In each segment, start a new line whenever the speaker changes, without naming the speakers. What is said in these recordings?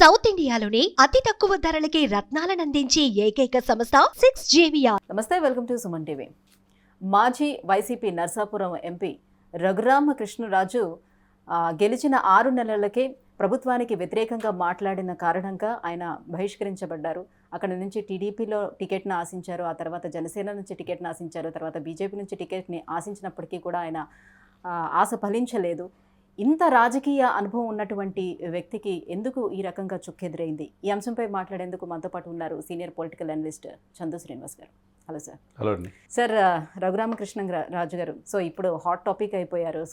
South ఇండియాలోని అతి తక్కువ ధరలకి రత్నాలనందించే ఏకైక సంస్థ 6JVR.
నమస్తే, వెల్కమ్ టు సుమన్ టీవీ. మాజీ వైసీపీ నర్సాపురం ఎంపీ రఘురామకృష్ణరాజు గెలిచిన 6 నెలలకే ప్రభుత్వానికి వ్యతిరేకంగా మాట్లాడిన కారణంగా ఆయన బహిష్కరించబడ్డారు. అక్కడ నుంచి టీడీపీలో టికెట్ను ఆశించారు, ఆ తర్వాత జనసేన నుంచి టికెట్ను ఆశించారు, తర్వాత బీజేపీ నుంచి టికెట్ని ఆశించినప్పటికీ కూడా ఆయన ఆశ ఫలించలేదు. ఇంత రాజకీయ అనుభవం ఉన్నటువంటి వ్యక్తికి ఎందుకు ఈ రకంగా చుక్కెదురైంది? ఈ అంశంపై మాట్లాడేందుకు మనతో పాటు ఉన్నారు senior political analyst Chandu Srinivas గారు. Hello sir.
హలో అండి.
సార్, రఘురామకృష్ణరాజు గారు ఇప్పుడు హాట్ టాపిక్ అయిపోయారు.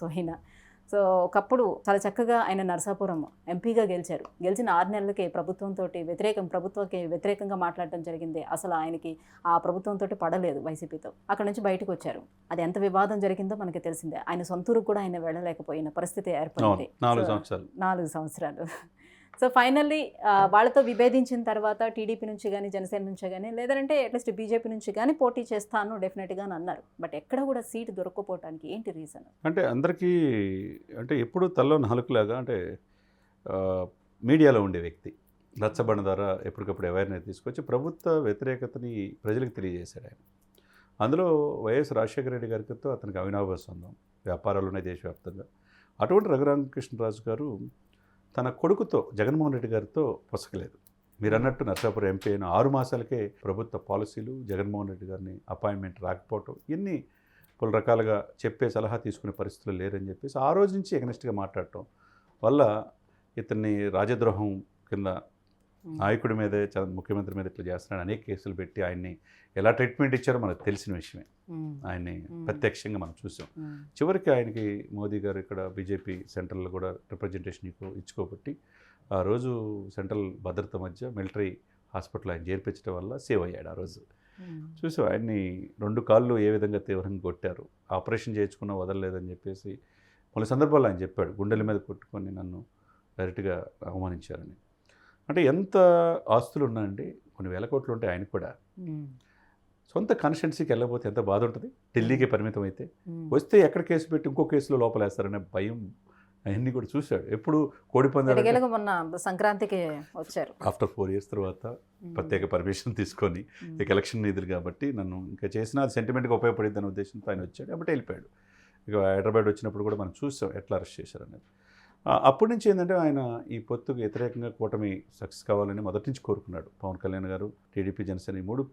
ఒకప్పుడు చాలా చక్కగా ఆయన నరసాపురం ఎంపీగా గెలిచిన 6 నెలలకే ప్రభుత్వానికి వ్యతిరేకంగా మాట్లాడటం జరిగింది. అసలు ఆయనకి ఆ ప్రభుత్వంతో పడలేదు, వైసీపీతో. అక్కడ నుంచి బయటకు వచ్చారు. అది ఎంత వివాదం జరిగిందో మనకి తెలిసిందే. ఆయన సొంతూరుకు కూడా ఆయన వెళ్ళలేకపోయిన పరిస్థితి ఏర్పడింది. 4 సంవత్సరాలు. సో ఫైనల్లీ వాళ్ళతో విభేదించిన తర్వాత టీడీపీ నుంచి కానీ జనసేన నుంచి కానీ లేదంటే అట్లీస్ట్ బీజేపీ నుంచి కానీ పోటీ చేస్తాను డెఫినెట్గా అని అన్నారు. బట్ ఎక్కడ కూడా సీటు దొరక్కపోవడానికి ఏంటి రీజన్?
అంటే అందరికీ ఎప్పుడు తల్లో నాలుగులాగా మీడియాలో ఉండే వ్యక్తి రచ్చబండ ద్వారా ఎప్పటికప్పుడు అవేర్నెస్ తీసుకొచ్చి ప్రభుత్వ వ్యతిరేకతని ప్రజలకు తెలియజేశాడు ఆయన. అందులో వైఎస్ రాజశేఖర రెడ్డి గారితో అతనికి అవినాభావ సంబంధం, వ్యాపారాలు ఉన్నాయి దేశవ్యాప్తంగా. అటువంటి రఘురామకృష్ణరాజు గారు తన కొడుకుతో జగన్మోహన్ రెడ్డి గారితో పొసగలేదు. మీరు అన్నట్టు నర్సాపురం ఎంపీ అయిన 6 మాసాలకే ప్రభుత్వ పాలసీలు, జగన్మోహన్ రెడ్డి గారిని అపాయింట్మెంట్ రాకపోవటం, ఇన్ని పలు రకాలుగా చెప్పే సలహా తీసుకునే పరిస్థితులు లేరని చెప్పేసి ఆ రోజు నుంచి ఎగనెస్ట్గా మాట్లాడటం వల్ల ఇతన్ని రాజద్రోహం కింద నాయకుడి మీదే ముఖ్యమంత్రి మీద ఇట్లా చేస్తున్నాడు అనేక కేసులు పెట్టి ఆయన్ని ఎలా ట్రీట్మెంట్ ఇచ్చారో మనకు తెలిసిన విషయమే. ఆయన్ని ప్రత్యక్షంగా మనం చూసాం. చివరికి ఆయనకి మోదీ గారు ఇక్కడ బీజేపీ సెంట్రల్లో కూడా రిప్రజెంటేషన్ ఇచ్చుకోబట్టి ఆ రోజు సెంట్రల్ భద్రత మధ్య మిలిటరీ హాస్పిటల్ ఆయన చేర్పించడం వల్ల సేవ్ అయ్యాడు. ఆ రోజు చూసాం ఆయన్ని 2 కాళ్ళు ఏ విధంగా తీవ్రంగా కొట్టారు, ఆపరేషన్ చేయించుకున్నా వదలలేదని చెప్పేసి కొన్ని సందర్భాల్లో ఆయన చెప్పాడు. గుండెల మీద కొట్టుకొని నన్ను డైరెక్ట్గా అవమానించారని. అంటే ఎంత ఆస్తులు ఉన్నాయండి, కొన్ని వేల కోట్లు ఉంటాయి ఆయనకు కూడా. సొంత కాన్స్టిట్యున్సీకి వెళ్ళకపోతే ఎంత బాధ ఉంటుంది. ఢిల్లీకి పరిమితం అయితే వస్తే ఎక్కడ కేసు పెట్టి ఇంకో కేసులో లోపలేస్తారనే భయం అవన్నీ కూడా చూశాడు. ఎప్పుడు కోడిపందాలు
మొన్న సంక్రాంతికి వచ్చారు.
ఆఫ్టర్ 4 years తర్వాత ప్రత్యేక పర్మిషన్ తీసుకొని ఇక ఎలక్షన్ నిధులు కాబట్టి నన్ను ఇంకా చేసినా అది సెంటిమెంట్గా ఉపయోగపడింది అనే ఉద్దేశంతో ఆయన వచ్చాడు. కాబట్టి వెళ్ళిపోయాడు. ఇక హైదరాబాద్ వచ్చినప్పుడు కూడా మనం చూసాం ఎట్లా అరెస్ట్ చేశారనేది. అప్పటి నుంచి ఏంటంటే ఆయన ఈ పొత్తుకు వ్యతిరేకంగా కూటమి సక్సెస్ కావాలని మొదటి నుంచి కోరుకున్నాడు. పవన్ కళ్యాణ్ గారు, టీడీపీ, జనసేన ఈ 3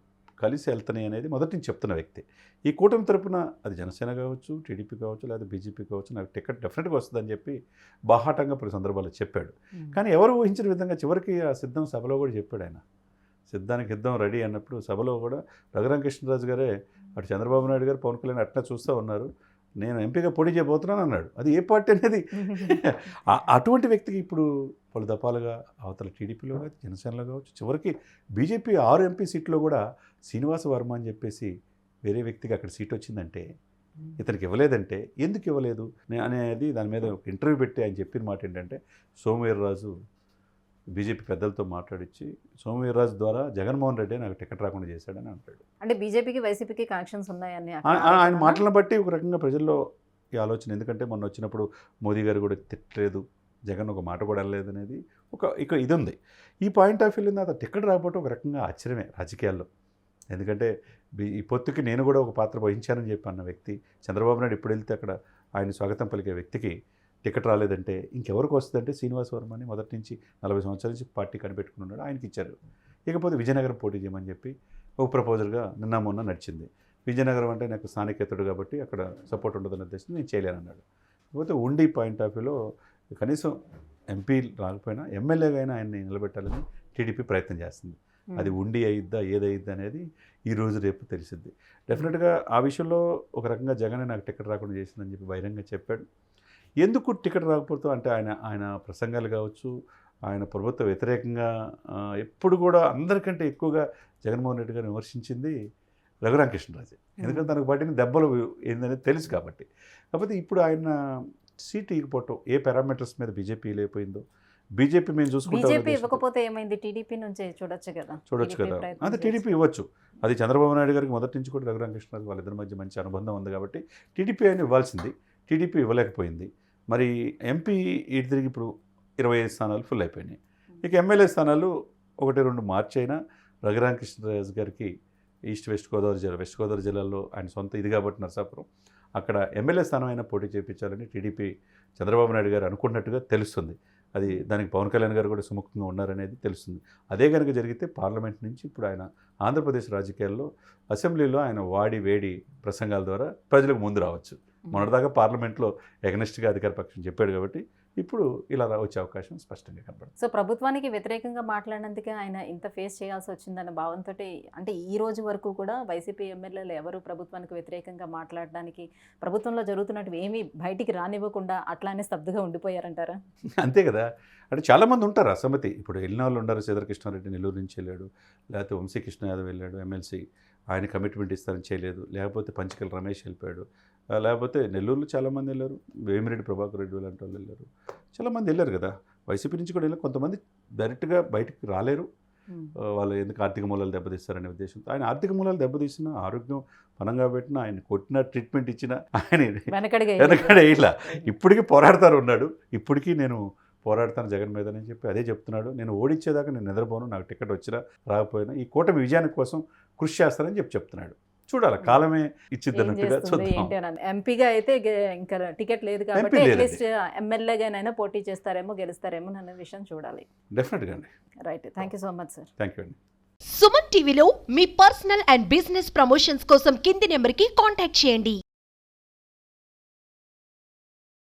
కలిసి వెళ్తున్నాయి అనేది మొదటి నుంచి చెప్తున్న వ్యక్తి. ఈ కూటమి తరపున అది జనసేన కావచ్చు, టీడీపీ కావచ్చు, లేదా బీజేపీ కావచ్చు, నాకు టికెట్ డెఫినెట్గా వస్తుందని చెప్పి బాహాటంగా పలు సందర్భాల్లో చెప్పాడు. కానీ ఎవరు ఊహించిన విధంగా చివరికి ఆ సిద్ధం సభలో కూడా చెప్పాడు. ఆయన సిద్ధానికి యుద్ధం రెడీ అన్నప్పుడు సభలో కూడా రఘురామకృష్ణరాజు గారే అటు చంద్రబాబు నాయుడు గారు, పవన్ కళ్యాణ్ అట్లా చూస్తూ ఉన్నారు, నేను ఎంపీగా పోటీ చేయబోతున్నాను అన్నాడు. అది ఏ పార్టీ అనేది అటువంటి వ్యక్తికి ఇప్పుడు పలు దఫాలుగా అవతల టీడీపీలో కావచ్చు, జనసేనలో కావచ్చు, చివరికి బీజేపీ 6 ఎంపీ సీట్లో కూడా శ్రీనివాస వర్మ అని చెప్పేసి వేరే వ్యక్తికి అక్కడ సీట్ వచ్చిందంటే ఇతనికి ఇవ్వలేదంటే ఎందుకు ఇవ్వలేదు అనేది దాని మీద ఒక ఇంటర్వ్యూ పెట్టి ఆయన చెప్పిన మాట ఏంటంటే, సోమవీర్రాజు బీజేపీ పెద్దలతో మాట్లాడించి సోమవీర్రాజు ద్వారా జగన్మోహన్ రెడ్డి నాకు టికెట్ రాకుండా చేశాడని అంటాడు.
అంటే బీజేపీకి వైసీపీకి కనెక్షన్స్ ఉన్నాయని
ఆయన మాటలను బట్టి ఒక రకంగా ప్రజల్లో ఈ ఆలోచన. ఎందుకంటే మొన్న వచ్చినప్పుడు మోదీ గారు కూడా తిట్టలేదు, జగన్ ఒక మాట కూడా వెళ్ళలేదు అనేది ఇక ఇది ఉంది. ఈ పాయింట్ ఆఫ్ వ్యూ అతను టికెట్ రాకపోవడం ఒక రకంగా ఆశ్చర్యమే రాజకీయాల్లో. ఎందుకంటే ఈ పొత్తుకి నేను కూడా ఒక పాత్ర వహించానని చెప్పి అన్న వ్యక్తి చంద్రబాబు నాయుడు ఇప్పుడు వెళ్తే అక్కడ ఆయన స్వాగతం పలికే వ్యక్తికి టికెట్ రాలేదంటే ఇంకెవరికి వస్తుందంటే శ్రీనివాస వర్మని మొదటి నుంచి 40 సంవత్సరాల నుంచి పార్టీ కనిపెట్టుకుని ఉన్నాడు, ఆయనకి ఇచ్చారు. ఇకపోతే విజయనగరం పోటీ చేయమని చెప్పి ఒక ప్రపోజల్గా మొన్న నడిచింది. విజయనగరం అంటే నాకు స్థానికేతడు కాబట్టి అక్కడ సపోర్ట్ ఉండదన్న ఉద్దేశం నేను చేయలేనన్నాడు. కాకపోతే ఉండి పాయింట్ ఆఫ్ వ్యూలో కనీసం ఎంపీ రాకపోయినా ఎమ్మెల్యేగా అయినా ఆయన్ని నిలబెట్టాలని టీడీపీ ప్రయత్నం చేస్తుంది. అది ఉండి అయిద్దా ఏదైద్దా అనేది ఈరోజు రేపు తెలిసిద్ది. డెఫినెట్గా ఆ విషయంలో ఒక రకంగా జగన్ నాకు టికెట్ రాకుండా చేసిందని చెప్పి బహిరంగ చెప్పాడు. ఎందుకు టికెట్ రాకపోతే అంటే ఆయన ప్రసంగాలు కావచ్చు, ఆయన ప్రభుత్వ వ్యతిరేకంగా ఎప్పుడు కూడా అందరికంటే ఎక్కువగా జగన్మోహన్ రెడ్డి గారిని విమర్శించింది రఘురామకృష్ణరాజు. ఎందుకంటే తనకు పట్టిన దెబ్బలు ఏందనేది తెలుసు కాబట్టి. కాకపోతే ఇప్పుడు ఆయన సీట్ ఇవ్వకపోవటం ఏ పారామీటర్స్ మీద బీజేపీ లేకపోయిందో, బీజేపీ మేము చూసుకుంటాం
ఇవ్వకపోతే ఏమైంది, టీడీపీ నుంచి చూడొచ్చు కదా.
అదే టీడీపీ ఇవ్వచ్చు. అది చంద్రబాబు నాయుడు గారికి మొదటి నుంచి కూడా రఘురామకృష్ణరాజు వాళ్ళిద్దరి మధ్య మంచి అనుబంధం ఉంది కాబట్టి టీడీపీ అయినా ఇవ్వాల్సింది. టీడీపీ ఇవ్వలేకపోయింది. మరి ఎంపీ ఇటు తిరిగి ఇప్పుడు 25 స్థానాలు ఫుల్ అయిపోయినాయి. ఇక ఎమ్మెల్యే స్థానాలు 1-2 మార్చైనా రఘురామకృష్ణరాజు గారికి వెస్ట్ గోదావరి జిల్లాలో ఆయన సొంత ఇది కాబట్టి నరసాపురం అక్కడ ఎమ్మెల్యే స్థానం అయినా పోటీ చేయించాలని టీడీపీ చంద్రబాబు నాయుడు గారు అనుకున్నట్టుగా తెలుస్తుంది. అది దానికి పవన్ కళ్యాణ్ గారు కూడా సుముఖంగా ఉన్నారనేది తెలుస్తుంది. అదే కనుక జరిగితే పార్లమెంట్ నుంచి ఇప్పుడు ఆయన ఆంధ్రప్రదేశ్ రాజకీయాల్లో అసెంబ్లీలో ఆయన వాడి వేడి ప్రసంగాల ద్వారా ప్రజలకు ముందు రావచ్చు. మొన్నటిదాకా పార్లమెంట్లో ఎగనెస్ట్గా అధికార పక్షం చెప్పాడు కాబట్టి ఇప్పుడు ఇలా వచ్చే అవకాశం స్పష్టంగా కనపడుతుంది.
సో ప్రభుత్వానికి వ్యతిరేకంగా మాట్లాడినందుకే ఆయన ఇంత ఫేస్ చేయాల్సి వచ్చిందన్న భావంతో, అంటే ఈ రోజు వరకు కూడా వైసీపీ ఎమ్మెల్యేలు ఎవరు ప్రభుత్వానికి వ్యతిరేకంగా మాట్లాడడానికి, ప్రభుత్వంలో జరుగుతున్నట్టు ఏమీ బయటికి రానివ్వకుండా అట్లానే స్తబ్దుగా ఉండిపోయారంటారా?
అంతే కదా. అంటే చాలామంది ఉంటారు అసమ్మతి. ఇప్పుడు వెళ్ళిన వాళ్ళు ఉన్నారు. సీతాకృష్ణారెడ్డి నెల్లూరు నుంచి వెళ్ళాడు, లేకపోతే వంశీకృష్ణ యాదవ్ వెళ్ళాడు ఎమ్మెల్సీ, ఆయన కమిట్మెంట్ ఇస్తారని చేయలేదు, లేకపోతే పంచకల్ రమేష్ వెళ్ళిపోయాడు, లేకపోతే నెల్లూరులో చాలామంది వెళ్ళారు, వేమిరెడ్డి ప్రభాకర్ రెడ్డి లాంటి వాళ్ళు వెళ్ళారు, చాలామంది వెళ్ళారు కదా. వైసీపీ నుంచి కూడా వెళ్ళారు. కొంతమంది డైరెక్ట్గా బయటికి రాలేరు, వాళ్ళు ఎందుకు ఆర్థిక మూలాలు దెబ్బతీస్తారనే ఉద్దేశంతో. ఆయన ఆర్థిక మూలాలు దెబ్బతీసిన, ఆరోగ్యం పనంగా పెట్టిన, ఆయన కొట్టిన, ట్రీట్మెంట్ ఇచ్చిన ఆయన వెనకడే ఇలా ఇప్పటికీ పోరాడతారు ఉన్నాడు. ఇప్పటికీ నేను పోరాడతాను జగన్ మీద అని చెప్పి అదే చెప్తున్నాడు. నేను ఓడించేదాకా నేను నిద్రపోను, నాకు టికెట్ వచ్చినా రాకపోయినా ఈ కూటమి విజయానికి కోసం కృషి చేస్తానని చెప్తున్నాడు. చూడాలి, కాలమే ఇచ్చిద్దన్నట్టుగా చూద్దాం.
ఎంపీగా అయితే ఇంకా టికెట్ లేదు కాబట్టి అట్లీస్ట్ ఎమ్మెల్యేగానైనా పోటీ చేస్తారేమో, గెలుస్తారేమో అనే విషయం చూడాలి.
డెఫినెట్గా అండి.
Right, thank you so much sir.
Thank you అండి.
సుమన్ టీవీలో మీ పర్సనల్ అండ్ బిజినెస్ ప్రమోషన్స్ కోసం కింది నెంబర్కి కాంటాక్ట్ చేయండి.